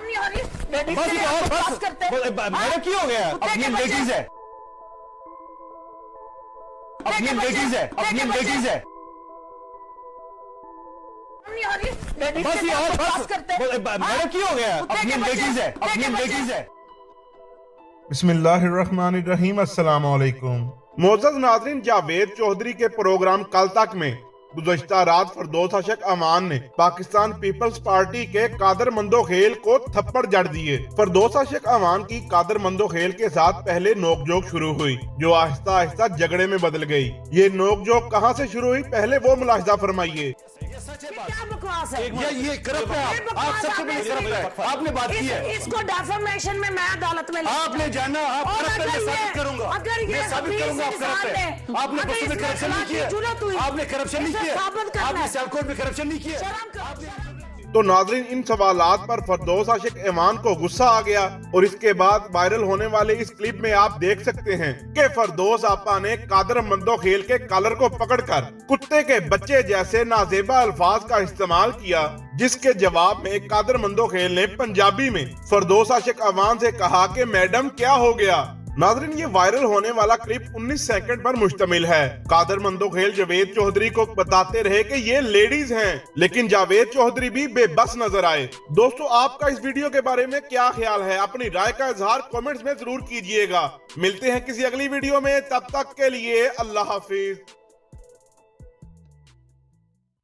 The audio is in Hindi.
बस ये और बस मेरा क्यों हो गया? अपनी लेडीज है, अपनी लेडीज है, अपनी लेडीज है। बस ये और बस मेरा क्यों हो गया? अपनी लेडीज है, अपनी लेडीज है। बिस्मिल्लाहिर्रहमानिर्रहीम। अस्सलाम वालेकुम। मोअज़्ज़ज़ नाज़रीन, जावेद चौधरी के प्रोग्राम कल तक में गुज़श्ता रात फरदौस आशिक अमान ने पाकिस्तान पीपल्स पार्टी के कादर मंदोखेल को थप्पड़ जड़ दिए। फरदौस आशिक अमान की कादर मंदोखेल के साथ पहले नोकझोंक शुरू हुई जो आहिस्ता आहिस्ता झगड़े में बदल गई। ये नोकझोंक कहां से शुरू हुई, पहले वो मुलाहिजा फरमाइए। क्या बकवास है? ये करप्ट है, आप सबसे बड़ी करप्ट है। आपने बात की है, इसको डेफेमेशन में मैं अदालत में आपने जाना, आप करप्ट है, मैं साबित करूंगा, मैं साबित करूंगा आप करप्ट है। आपने बसों में करप्शन नहीं किया, आपने करप्शन नहीं किया, आपने सियालकोट में करप्शन नहीं किया। तो नाजरीन, इन सवालात पर फरदौस आशिक ईमान को गुस्सा आ गया और इसके बाद वायरल होने वाले इस क्लिप में आप देख सकते हैं कि फरदौस आपा ने कादर मंदोखेल के कॉलर को पकड़कर कुत्ते के बच्चे जैसे नाजेबा अल्फाज का इस्तेमाल किया, जिसके जवाब में कादर मंदोखेल ने पंजाबी में फरदौस आशिक अमान से कहा कि मैडम क्या हो गया। नाज़रीन, ये वायरल होने वाला क्लिप 19 सेकंड पर मुश्तमिल है। कादर मंदोखेल जावेद चौधरी को बताते रहे कि ये लेडीज हैं, लेकिन जावेद चौधरी भी बेबस नजर आए। दोस्तों, आपका इस वीडियो के बारे में क्या ख्याल है? अपनी राय का इजहार कमेंट्स में जरूर कीजिएगा। मिलते हैं किसी अगली वीडियो में, तब तक के लिए अल्लाह हाफिज।